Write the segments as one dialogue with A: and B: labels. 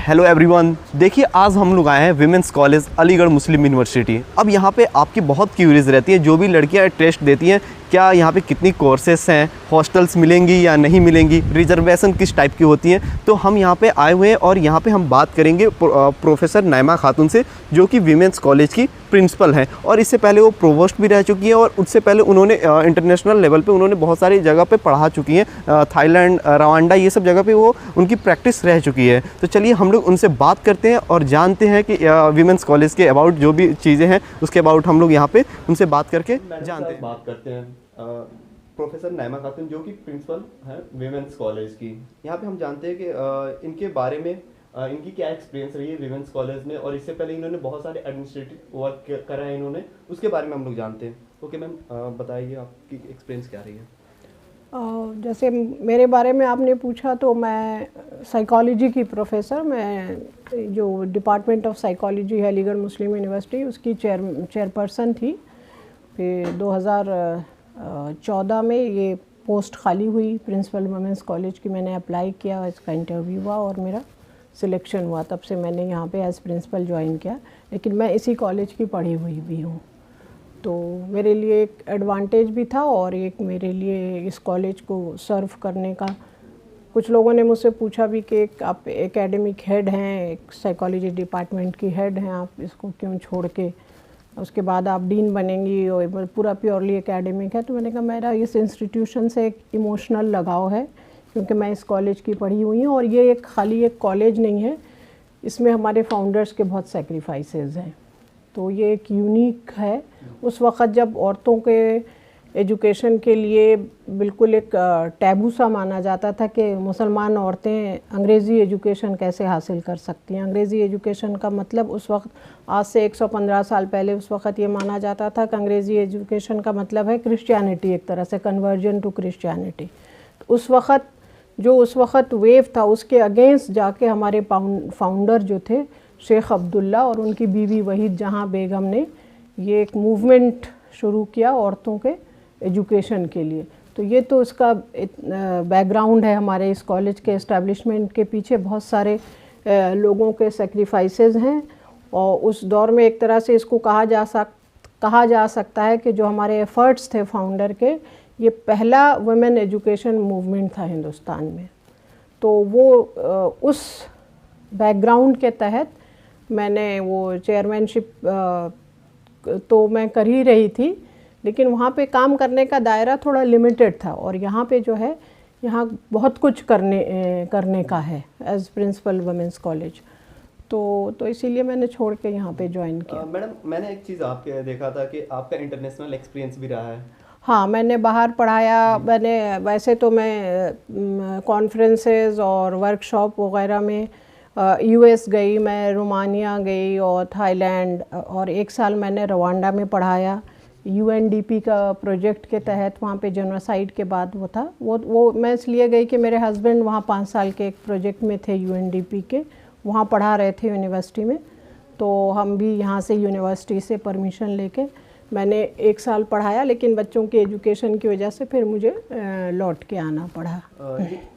A: Hello everyone, देखिए आज हम लोग आए हैं विमेंस कॉलेज अलीगढ़ मुस्लिम यूनिवर्सिटी। अब यहाँ पे आपकी बहुत क्यूरीज रहती है, जो भी लड़कियाँ टेस्ट देती हैं, क्या यहाँ पे कितनी कोर्सेस हैं, हॉस्टल्स मिलेंगी या नहीं मिलेंगी, रिजर्वेशन किस टाइप की होती हैं। तो हम यहाँ पे आए हुए हैं और यहाँ पे हम बात करेंगे प्रोफेसर नाइमा खातून से, जो कि विमेंस कॉलेज की प्रिंसिपल हैं और इससे पहले वो प्रोवोस्ट भी रह चुकी हैं और उससे पहले उन्होंने इंटरनेशनल लेवल पे उन्होंने बहुत सारी जगह पे पढ़ा चुकी हैं। थाईलैंड, रवांडा, ये सब जगह पे वो उनकी प्रैक्टिस रह चुकी है। तो चलिए हम लोग उनसे बात करते हैं और जानते हैं कि विमेंस कॉलेज के अबाउट जो भी चीज़ें हैं उसके अबाउट हम लोग यहाँ पे उनसे बात करके जानते हैं। बात करते हैं प्रोफेसर नाइमा खातून, जो कि प्रिंसिपल हैं विमेंस कॉलेज की। यहाँ पे हम जानते हैं कि इनके बारे में इनकी क्या एक्सपीरियंस रही है विमेंस कॉलेज में, और इससे पहले इन्होंने बहुत सारे एडमिनिस्ट्रेटिव वर्क करा है इन्होंने, उसके बारे में हम लोग जानते हैं। ओके मैम, बताइए आपकी एक्सपीरियंस क्या रही है।
B: जैसे मेरे बारे में आपने पूछा तो मैं साइकोलॉजी की प्रोफेसर, मैं जो डिपार्टमेंट ऑफ साइकोलॉजी है अलीगढ़ मुस्लिम यूनिवर्सिटी उसकी चेयरपर्सन थी। फिर 2014 में ये पोस्ट खाली हुई प्रिंसिपल वुमेंस कॉलेज की। मैंने अप्लाई किया, इसका इंटरव्यू हुआ और मेरा सिलेक्शन हुआ। तब से मैंने यहाँ पे एज प्रिंसिपल ज्वाइन किया, लेकिन मैं इसी कॉलेज की पढ़ी हुई भी हूँ। तो मेरे लिए एक एडवांटेज भी था और एक मेरे लिए इस कॉलेज को सर्व करने का। कुछ लोगों ने मुझसे पूछा भी कि आप एकेडमिक हेड हैं, एक साइकोलॉजी डिपार्टमेंट की हेड हैं, आप इसको क्यों छोड़ के उसके बाद आप डीन बनेंगी और पूरा प्योरली एकेडमिक है। तो मैंने कहा मेरा इस इंस्टीट्यूशन से एक इमोशनल लगाव है, क्योंकि मैं इस कॉलेज की पढ़ी हुई हूँ और ये एक खाली एक कॉलेज नहीं है, इसमें हमारे फाउंडर्स के बहुत सेक्रीफाइसेस हैं। तो ये एक यूनिक है। उस वक़्त जब औरतों के एजुकेशन के लिए बिल्कुल एक टैबू सा माना जाता था कि मुसलमान औरतें अंग्रेज़ी एजुकेशन कैसे हासिल कर सकती हैं। अंग्रेज़ी एजुकेशन का मतलब उस वक्त, आज से 115 साल पहले, उस वक्त ये माना जाता था कि अंग्रेज़ी एजुकेशन का मतलब है क्रिश्चियनिटी, एक तरह से कन्वर्जन टू क्रिश्चियनिटी। उस वक्त वेव था, उसके अगेंस्ट जाके हमारे फाउंडर जो थे शेख अब्दुल्ला और उनकी बीवी वहीद जहां बेगम ने ये एक मूवमेंट शुरू किया औरतों के एजुकेशन के लिए। तो ये तो इसका बैकग्राउंड है। हमारे इस कॉलेज के एस्टेब्लिशमेंट के पीछे बहुत सारे लोगों के सेक्रीफाइसेस हैं और उस दौर में एक तरह से इसको कहा जा सकता है कि जो हमारे एफ़र्ट्स थे फाउंडर के, ये पहला वुमेन एजुकेशन मूवमेंट था हिंदुस्तान में। तो वो उस बैकग्राउंड के तहत मैंने वो चेयरमैनशिप तो मैं कर ही रही थी, लेकिन वहाँ पे काम करने का दायरा थोड़ा लिमिटेड था और यहाँ पे जो है, यहाँ बहुत कुछ करने का है एज प्रिंसिपल वुमेंस कॉलेज। तो इसीलिए मैंने छोड़ के यहाँ पे ज्वाइन किया।
A: मैडम, मैंने एक चीज़ आपके देखा था कि आपका इंटरनेशनल एक्सपीरियंस भी रहा है।
B: हाँ, मैंने बाहर पढ़ाया। मैंने वैसे तो मैं कॉन्फ्रेंसेस और वर्कशॉप वगैरह में यूएस गई, मैं रोमानिया गई और थाईलैंड, और 1 साल मैंने रवांडा में पढ़ाया। यूएनडीपी का प्रोजेक्ट के तहत वहाँ पे जेनोसाइड के बाद वो था, वो मैं इसलिए गई कि मेरे हस्बैंड वहाँ 5 साल के एक प्रोजेक्ट में थे यूएनडीपी के, वहाँ पढ़ा रहे थे यूनिवर्सिटी में। तो हम भी यहाँ से यूनिवर्सिटी से परमिशन लेके मैंने 1 साल पढ़ाया, लेकिन बच्चों की एजुकेशन की वजह से फिर मुझे लौट के आना पड़ा।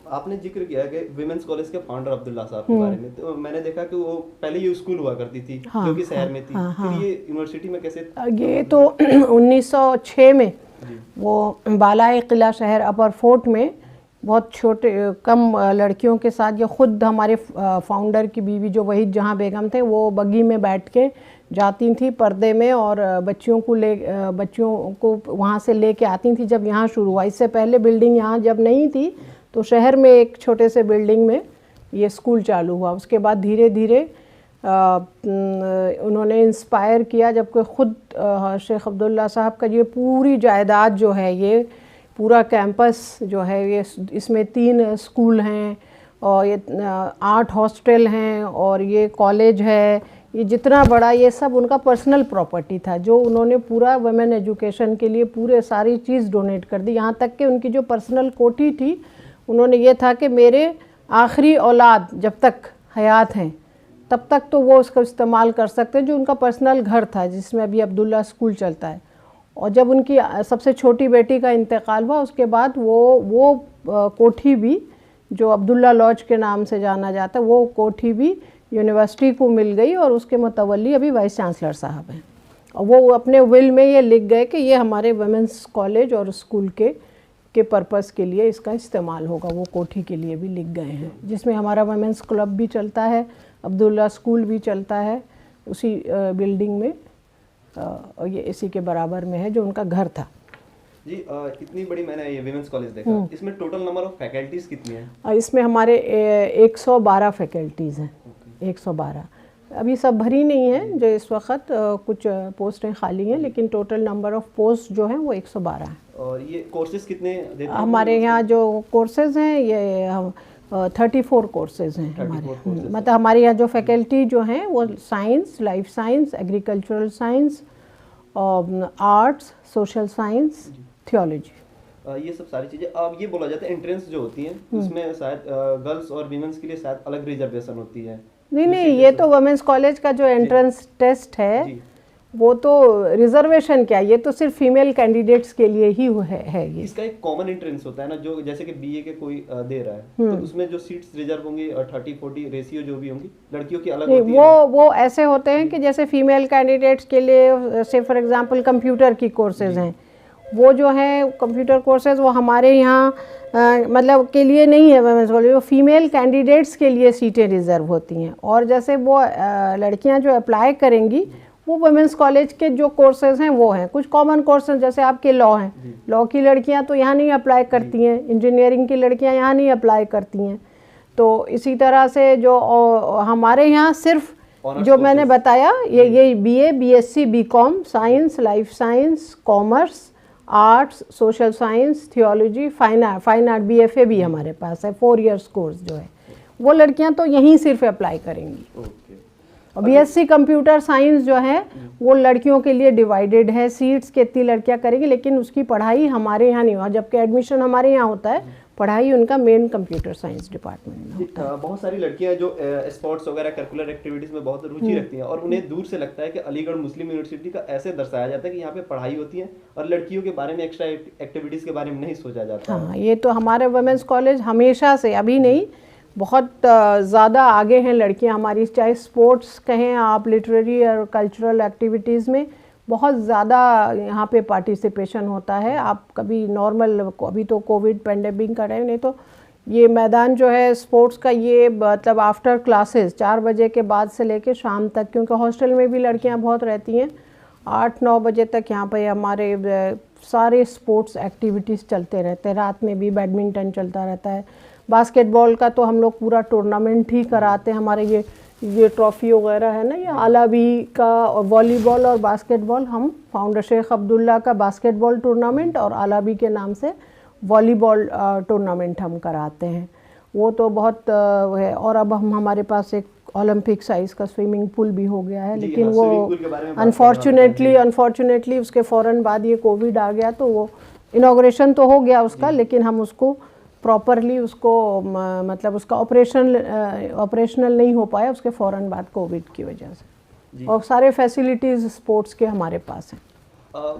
A: आपने जिक्र किया कि विमेंस कॉलेज के फाउंडर अब्दुल्ला साहब के बारे में, तो मैंने देखा कि वो पहले ये स्कूल हुआ करती थी, हाँ, जो कि शहर में थी। फिर ये यूनिवर्सिटी में कैसे? ये
B: तो 1906 में वो बालाए किला शहर अपर फोर्ट में बहुत छोटे कम लड़कियों के साथ, ये ख़ुद हमारे फाउंडर की बीवी जो वहीद जहां बेगम थे, वो बग्गी में बैठ के जाती थी पर्दे में और बच्चियों को वहाँ से लेके आती थी जब यहाँ शुरू हुआ। इससे पहले बिल्डिंग यहाँ जब नहीं थी तो शहर में एक छोटे से बिल्डिंग में ये स्कूल चालू हुआ। उसके बाद धीरे धीरे उन्होंने इंस्पायर किया, जबकि ख़ुद शेख अब्दुल्ला साहब का ये पूरी जायदाद जो है, ये पूरा कैंपस जो है, ये इसमें 3 स्कूल हैं और ये 8 हॉस्टल हैं और ये कॉलेज है, ये जितना बड़ा, ये सब उनका पर्सनल प्रॉपर्टी था, जो उन्होंने पूरा वुमेन एजुकेशन के लिए पूरे सारी चीज़ डोनेट कर दी। यहाँ तक कि उनकी जो पर्सनल कोठी थी, उन्होंने ये था कि मेरे आखिरी औलाद जब तक हयात हैं तब तक तो वो उसका इस्तेमाल कर सकते हैं, जो उनका पर्सनल घर था जिसमें अभी अब्दुल्ला स्कूल चलता है। और जब उनकी सबसे छोटी बेटी का इंतकाल हुआ, उसके बाद वो कोठी भी जो अब्दुल्ला लॉज के नाम से जाना जाता है, वो कोठी भी यूनिवर्सिटी को मिल गई और उसके मुतवल्ली अभी वाइस चांसलर साहब हैं। और वो अपने विल में ये लिख गए कि ये हमारे वुमेंस कॉलेज और स्कूल के पर्पस के लिए इसका इस्तेमाल होगा। वो कोठी के लिए भी लिख गए हैं, जिसमें हमारा वुमेंस क्लब भी चलता है, अब्दुल्ला स्कूल भी चलता है उसी बिल्डिंग में, और ये इसी के बराबर में है जो उनका घर था।
A: जी इतनी बड़ी मैंने ये विमेंस कॉलेज देखा, इसमें टोटल नंबर ऑफ फैकल्टीज कितनी है?
B: इसमें हमारे 112 फैकल्टीज़ हैं। 112 अभी सब भरी नहीं है, जो इस वक्त कुछ पोस्टें खाली हैं, लेकिन टोटल नंबर ऑफ पोस्ट जो हैं वो 112 हैं।
A: और ये कोर्सेज कितने देते हैं?
B: हमारे यहाँ जो कोर्सेज हैं ये 34 कोर्सेज हैं हमारे। मतलब हमारे यहाँ जो फैकल्टी जो हैं वो science, life science, agricultural science, arts, social science, theology,
A: ये सब सारी चीज़ें। अब ये बोला जाता है एंट्रेंस जो होती हैं उसमें शायद गर्ल्स और वीमेंस के लिए शायद अलग रिजर्वेशन होती है।
B: नहीं, ये तो वुमेंस कॉलेज का जो एंट्रेंस टेस्ट है वो तो रिजर्वेशन क्या, ये तो सिर्फ फीमेल कैंडिडेट्स के लिए ही है ये।
A: इसका एक कॉमन एंट्रेंस होता है ना, जो जैसे कि बीए के कोई दे रहा है तो उसमें जो सीट्स रिजर्व होंगी 30-40 रेशियो जो भी होंगी, लड़कियों की अलग होती है।
B: वो ऐसे होते हैं कि जैसे फीमेल कैंडिडेट्स के लिए से फॉर एग्जांपल कंप्यूटर की कोर्सेज हैं, वो जो है कंप्यूटर कोर्सेज वो हमारे यहाँ मतलब के लिए नहीं है वुमेंस कॉलेज, वो फीमेल कैंडिडेट्स के लिए सीटें रिज़र्व होती हैं। और जैसे वो लड़कियां जो अप्लाई करेंगी वो वुमेंस कॉलेज के जो कोर्सेज हैं वो हैं। कुछ कॉमन कोर्सेज जैसे आपके लॉ हैं, लॉ की लड़कियां तो यहाँ नहीं अप्लाई करती हैं, इंजीनियरिंग की लड़कियां यहाँ नहीं अप्लाई करती हैं। तो इसी तरह से जो हमारे यहाँ सिर्फ जो मैंने बताया ये BA, BSc, BCom, science, life science, commerce, arts, social science, theology, fine art, BFA भी हमारे पास है, 4 इयर्स कोर्स जो है, वो लड़कियां तो यहीं सिर्फ अप्लाई करेंगी। और बीएससी कंप्यूटर साइंस जो है वो लड़कियों के लिए डिवाइडेड है, सीट्स कितनी लड़कियां करेंगी, लेकिन उसकी पढ़ाई हमारे यहाँ नहीं हुआ। जबकि एडमिशन हमारे यहाँ होता है, पढ़ाई उनका मेन कंप्यूटर साइंस डिपार्टमेंट में होता है।
A: बहुत सारी लड़कियां जो स्पोर्ट्स वगैरह करिकुलर एक्टिविटीज़ में बहुत रुचि रखती हैं और उन्हें दूर से लगता है कि अलीगढ़ मुस्लिम यूनिवर्सिटी का ऐसे दर्शाया जाता है कि यहाँ पे पढ़ाई होती है और लड़कियों के बारे में एक्स्ट्रा एक्टिविटीज़ के बारे में नहीं सोचा जाता।
B: हाँ, ये तो हमारे वुमेंस कॉलेज हमेशा से, अभी नहीं, बहुत ज़्यादा आगे हैं लड़कियाँ हमारी, चाहे स्पोर्ट्स कहें आप, लिटरेरी और कल्चरल एक्टिविटीज़ में बहुत ज़्यादा यहाँ पे पार्टिसिपेशन होता है। आप कभी नॉर्मल, अभी तो कोविड पेंडेमिक का टाइम, नहीं तो ये मैदान जो है स्पोर्ट्स का, ये मतलब आफ्टर क्लासेस 4 बजे के बाद से लेके शाम तक, क्योंकि हॉस्टल में भी लड़कियाँ बहुत रहती हैं, 8-9 बजे तक यहाँ पे हमारे सारे स्पोर्ट्स एक्टिविटीज़ चलते रहते हैं। रात में भी बैडमिंटन चलता रहता है, बास्केटबॉल का तो हम लोग पूरा टूर्नामेंट ही कराते हैं। हमारे ये ट्रॉफ़ी वगैरह है ना, ये आलाबी का, और वॉलीबॉल और बास्केटबॉल, हम फाउंडर शेख अब्दुल्ला का बास्केटबॉल टूर्नामेंट और आलाबी के नाम से वॉलीबॉल टूर्नामेंट हम कराते हैं। वो तो बहुत है। और अब हमारे पास एक ओलंपिक साइज़ का स्विमिंग पूल भी हो गया है, लेकिन वो अनफॉर्चुनेटली उसके फ़ौरन बाद ये कोविड आ गया, तो वो इनॉग्रेशन तो हो गया उसका, लेकिन हम उसको प्रॉपरली उसको मतलब उसका ऑपरेशनल नहीं हो पाया उसके फ़ौरन बाद कोविड की वजह से। और सारे फैसिलिटीज़ स्पोर्ट्स के हमारे पास हैं।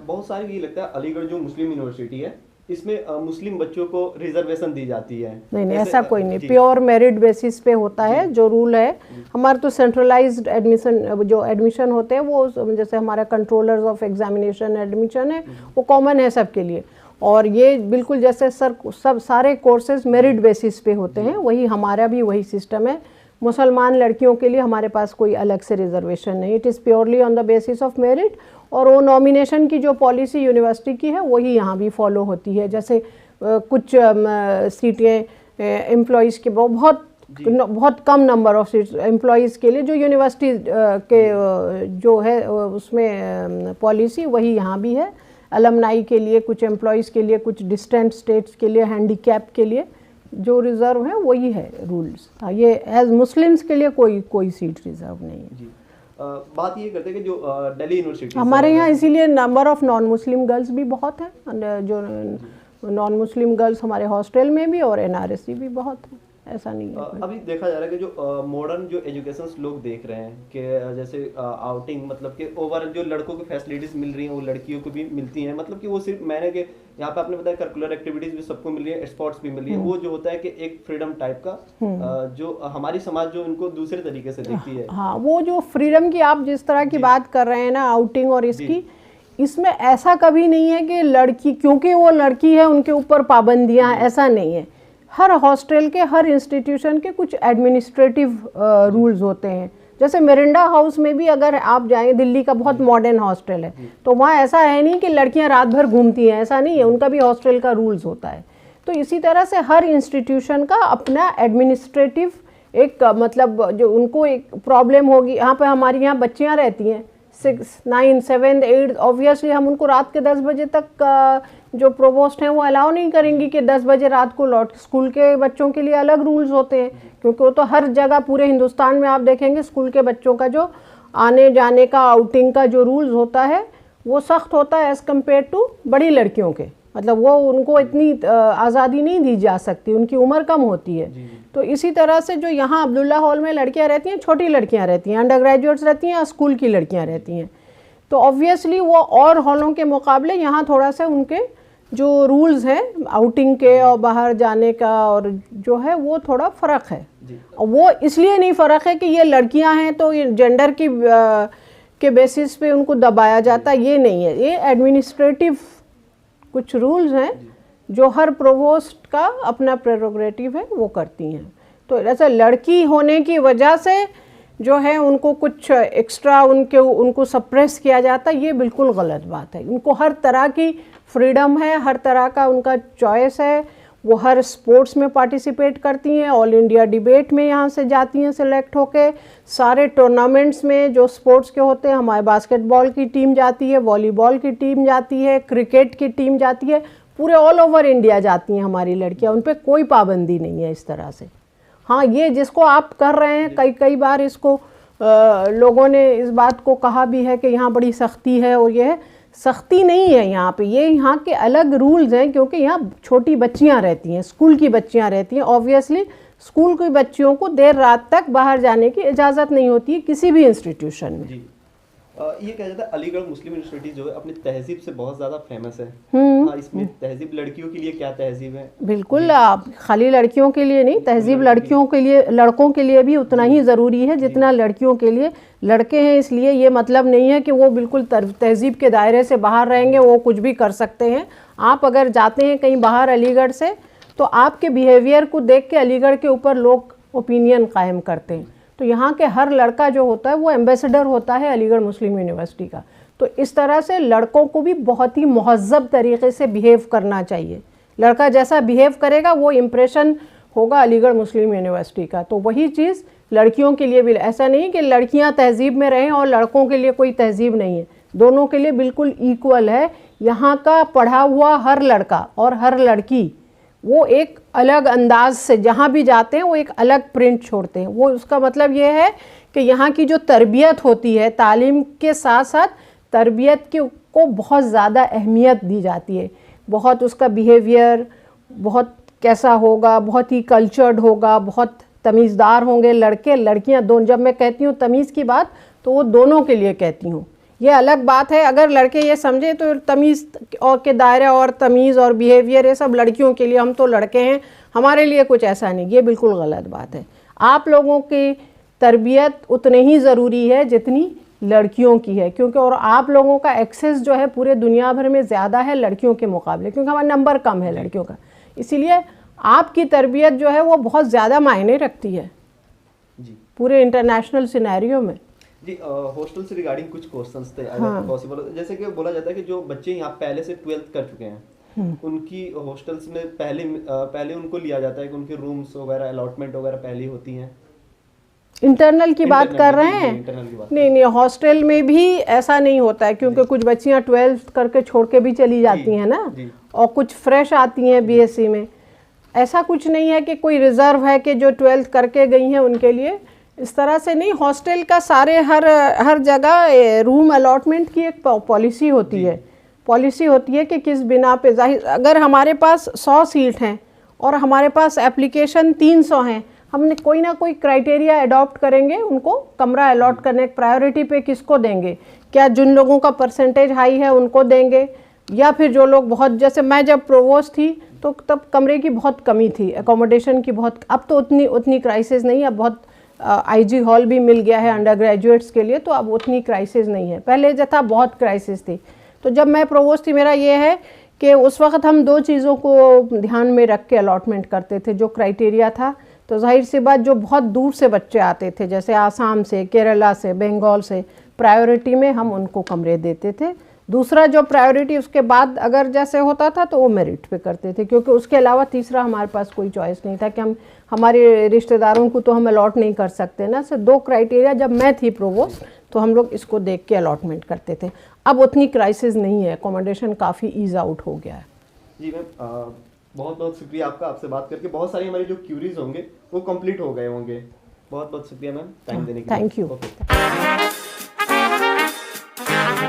A: बहुत सारी ये लगता है अलीगढ़ जो मुस्लिम यूनिवर्सिटी है इसमें मुस्लिम बच्चों को रिजर्वेशन दी जाती है।
B: नहीं, ऐसा कोई नहीं, प्योर मेरिट बेसिस पे होता है जो रूल है। हमारा तो सेंट्रलाइज्ड एडमिशन, जो एडमिशन होते हैं वो जैसे हमारा कंट्रोलर्स ऑफ एग्जामिनेशन एडमिशन है, वो कॉमन है सबके लिए। और ये बिल्कुल जैसे सब सारे कोर्सेज मेरिट बेसिस पे होते हैं, वही हमारा भी वही सिस्टम है। मुसलमान लड़कियों के लिए हमारे पास कोई अलग से रिजर्वेशन नहीं, it is purely on the basis of merit. और वो नॉमिनेशन की जो पॉलिसी यूनिवर्सिटी की है वही यहाँ भी फॉलो होती है। जैसे कुछ सीटें एम्प्लॉइज़ के बहुत कम नंबर ऑफ सीट्स एम्प्लॉइज़ के लिए जो यूनिवर्सिटी के जो है उसमें पॉलिसी वही यहाँ भी है। अलमनाई के लिए, कुछ एम्प्लॉइज़ के लिए, कुछ डिस्टेंट स्टेट्स के लिए, हैंडीकैप के लिए जो रिज़र्व है वही है रूल्स। ये एज मुस्लिम्स के लिए कोई सीट रिज़र्व नहीं है।
A: बात ये करते हैं कि जो दिल्ली यूनिवर्सिटी
B: हमारे यहाँ इसीलिए number of non Muslim girls भी बहुत है, जो नॉन मुस्लिम गर्ल्स हमारे हॉस्टल में भी और एनआरएससी भी बहुत है। ऐसा नहीं है।
A: अभी देखा जा रहा है कि जो मॉडर्न जो एजुकेशन लोग देख रहे हैं कि जैसे आउटिंग मतलब कि ओवर जो लड़कों को फैसिलिटीज मिल रही हैं वो लड़कियों को भी मिलती हैं, मतलब कि वो सिर्फ मैंने कि यहाँ पे आपने बताया करिकुलर एक्टिविटीज भी सबको मिल रही है, स्पोर्ट्स भी मिल रही है, वो जो होता है कि एक फ्रीडम टाइप का जो हमारी समाज जो उनको दूसरे तरीके से देखती है।
B: हाँ, वो जो फ्रीडम की आप जिस तरह की बात कर रहे हैं ना, आउटिंग और इसकी, इसमें ऐसा कभी नहीं है कि लड़की क्योंकि वो लड़की है उनके ऊपर पाबंदियां, ऐसा नहीं है। हर हॉस्टल के, हर इंस्टीट्यूशन के कुछ एडमिनिस्ट्रेटिव रूल्स होते हैं। जैसे मिरिंडा हाउस में भी अगर आप जाएं, दिल्ली का बहुत मॉडर्न हॉस्टल है, तो वहाँ ऐसा है नहीं कि लड़कियां रात भर घूमती हैं, ऐसा नहीं है, उनका भी हॉस्टल का रूल्स होता है। तो इसी तरह से हर इंस्टीट्यूशन का अपना एडमिनिस्ट्रेटिव एक मतलब जो उनको एक प्रॉब्लम होगी। यहाँ पे हमारी यहाँ बच्चियाँ रहती हैं 6, 9, 7, 8, ऑब्वियसली हम उनको रात के 10 बजे तक जो प्रोवोस्ट हैं वो अलाउ नहीं करेंगी कि 10 बजे रात को लौट। स्कूल के बच्चों के लिए अलग रूल्स होते हैं, क्योंकि वो तो हर जगह पूरे हिंदुस्तान में आप देखेंगे स्कूल के बच्चों का जो आने जाने का, आउटिंग का जो रूल्स होता है वो सख्त होता है एज़ कम्पेयर टू बड़ी लड़कियों के। मतलब वो उनको इतनी आज़ादी नहीं दी जा सकती, उनकी उम्र कम होती है। तो इसी तरह से जो यहाँ अब्दुल्ला हॉल में लड़कियाँ रहती हैं, छोटी लड़कियाँ रहती हैं, अंडर ग्रेजुएट्स रहती हैं या स्कूल की लड़कियाँ रहती हैं, तो ऑब्वियसली वो और हॉलों के मुकाबले यहाँ थोड़ा सा उनके जो रूल्स हैं आउटिंग के और बाहर जाने का और जो है वो थोड़ा फ़र्क है। और वो इसलिए नहीं फ़र्क है कि ये लड़कियाँ हैं तो ये जेंडर की के बेसिस पे उनको दबाया जाता, ये नहीं है। ये एडमिनिस्ट्रेटिव कुछ रूल्स हैं जो हर प्रोवोस्ट का अपना प्रेरोगेटिव है, वो करती हैं। तो ऐसा लड़की होने की वजह से जो है उनको कुछ एक्स्ट्रा उनको सप्रेस किया जाता है, ये बिल्कुल गलत बात है। उनको हर तरह की फ्रीडम है, हर तरह का उनका चॉइस है। वो हर स्पोर्ट्स में पार्टिसिपेट करती हैं, ऑल इंडिया डिबेट में यहाँ से जाती हैं सेलेक्ट होके, सारे टूर्नामेंट्स में जो स्पोर्ट्स के होते हैं, हमारे बास्केटबॉल की टीम जाती है, वॉलीबॉल की टीम जाती है, क्रिकेट की टीम जाती है, पूरे ऑल ओवर इंडिया जाती हैं हमारी लड़कियाँ, उन पर कोई पाबंदी नहीं है इस तरह से। हाँ, ये जिसको आप कर रहे हैं, कई बार इसको लोगों ने इस बात को कहा भी है कि यहाँ बड़ी सख्ती है, और ये है, सख्ती नहीं है यहाँ पे, ये यहाँ के अलग रूल्स हैं, क्योंकि यहाँ छोटी बच्चियाँ रहती हैं, स्कूल की बच्चियाँ रहती हैं। ऑब्वियसली स्कूल की बच्चियों को देर रात तक बाहर जाने की इजाज़त नहीं होती है किसी भी इंस्टीट्यूशन में।
A: ये कहा जाता है अलीगढ़ मुस्लिम यूनिवर्सिटी जो है अपनी तहजीब से बहुत ज़्यादा फेमस है। हाँ, इसमें तहजीब लड़कियों के लिए क्या तहजीब है?
B: बिल्कुल, खाली लड़कियों के लिए नहीं, तहजीब लड़कियों के लिए, लड़कों के लिए भी उतना ही ज़रूरी है जितना लड़कियों के लिए। लड़के हैं इसलिए ये मतलब नहीं है कि वो बिल्कुल तहजीब के दायरे से बाहर रहेंगे, वो कुछ भी कर सकते हैं। आप अगर जाते हैं कहीं बाहर अलीगढ़ से, तो आपके बिहेवियर को देख के अलीगढ़ के ऊपर लोग ओपिनियन कायम करते हैं। तो यहाँ के हर लड़का जो होता है वो एम्बेसडर होता है अलीगढ़ मुस्लिम यूनिवर्सिटी का। तो इस तरह से लड़कों को भी बहुत ही महज़्ज़ब तरीके से बिहेव करना चाहिए। लड़का जैसा बिहेव करेगा वो इम्प्रेशन होगा अलीगढ़ मुस्लिम यूनिवर्सिटी का। तो वही चीज़ लड़कियों के लिए भी, ऐसा नहीं कि लड़कियाँ तहजीब में रहें और लड़कों के लिए कोई तहजीब नहीं है, दोनों के लिए बिल्कुल इक्वल है। यहाँ का पढ़ा हुआ हर लड़का और हर लड़की वो एक अलग अंदाज से जहाँ भी जाते हैं वो एक अलग प्रिंट छोड़ते हैं। वो उसका मतलब ये है कि यहाँ की जो तरबियत होती है, तालीम के साथ साथ तरबियत को बहुत ज़्यादा अहमियत दी जाती है। बहुत उसका बिहेवियर बहुत कैसा होगा, बहुत ही कल्चर्ड होगा, बहुत तमीज़दार होंगे लड़के लड़कियाँ दोनों। जब मैं कहती हूँ तमीज़ की बात तो वो दोनों के लिए कहती हूँ। ये अलग बात है अगर लड़के ये समझे तो तमीज़ और के दायरे और तमीज़ और बिहेवियर ये सब लड़कियों के लिए, हम तो लड़के हैं हमारे लिए कुछ ऐसा नहीं, ये बिल्कुल गलत बात है। आप लोगों की तरबियत उतनी ही ज़रूरी है जितनी लड़कियों की है, क्योंकि और आप लोगों का एक्सेस जो है पूरे दुनिया भर में ज़्यादा है लड़कियों के मुकाबले, क्योंकि हमारा नंबर कम है लड़कियों का। इसीलिए आपकी तरबियत जो है वो बहुत ज़्यादा मायने रखती है
A: जी
B: पूरे इंटरनेशनल सिनेरियो में।
A: जी, हॉस्टल से रिगार्डिंग कुछ क्वेश्चंस थे अगर पॉसिबल हो। जैसे कि बोला जाता है कि जो बच्चे यहाँ पहले से 12th कर चुके हैं उनकी हॉस्टल्स में पहले उनको लिया जाता है कि उनके रूम्स वगैरह अलॉटमेंट वगैरह पहले होती हैं।
B: इंटरनल की बात कर रहे हैं? नहीं, हॉस्टल में भी ऐसा नहीं होता है, क्योंकि कुछ बच्चियाँ 12th करके छोड़ के भी चली जाती हैं ना, और कुछ फ्रेश आती हैं बीएससी में। ऐसा कुछ नहीं है कि कोई रिज़र्व है कि जो 12th करके गई हैं उनके लिए, इस तरह से नहीं। हॉस्टल का सारे हर जगह रूम अलॉटमेंट की एक पॉलिसी होती है। पॉलिसी होती है कि किस बिना पे, जाहिर अगर हमारे पास 100 सीट हैं और हमारे पास एप्लीकेशन 300 हैं। हमने कोई ना कोई क्राइटेरिया अडॉप्ट करेंगे, उनको कमरा अलॉट करने प्रायोरिटी पे किसको देंगे, क्या जिन लोगों का परसेंटेज हाई है उनको देंगे, या फिर जो लोग बहुत, जैसे मैं जब प्रोवोस्ट थी तो तब कमरे की बहुत कमी थी, एकोमोडेशन की बहुत, अब तो उतनी क्राइसिस नहीं है, अब बहुत आईजी हॉल भी मिल गया है अंडर ग्रेजुएट्स के लिए, तो अब उतनी क्राइसिस नहीं है, पहले जो था बहुत क्राइसिस थी। तो जब मैं प्रोवोस्ट थी मेरा ये है कि उस वक्त हम 2 चीज़ों को ध्यान में रख के अलॉटमेंट करते थे। जो क्राइटेरिया था, तो जाहिर सी बात जो बहुत दूर से बच्चे आते थे, जैसे आसाम से, केरला से, बंगाल से, प्रायोरिटी में हम उनको कमरे देते थे। दूसरा जो प्रायोरिटी उसके बाद अगर जैसे होता था तो वो मेरिट पे करते थे, क्योंकि उसके अलावा तीसरा हमारे पास कोई चॉइस नहीं था कि हम हमारे रिश्तेदारों को तो हम अलॉट नहीं कर सकते ना। सो 2 क्राइटेरिया जब मैं थी प्रोवोस्ट तो हम लोग इसको देख के अलॉटमेंट करते थे। अब उतनी क्राइसिस नहीं है, एकोमोडेशन काफ़ी ईज आउट हो गया है।
A: जी मैम, बहुत बहुत शुक्रिया आपका, आपसे बात करके बहुत सारी हमारी जो क्यूरीज होंगे वो कंप्लीट हो गए होंगे। बहुत बहुत शुक्रिया मैम टाइम देने के लिए।
B: Thank you.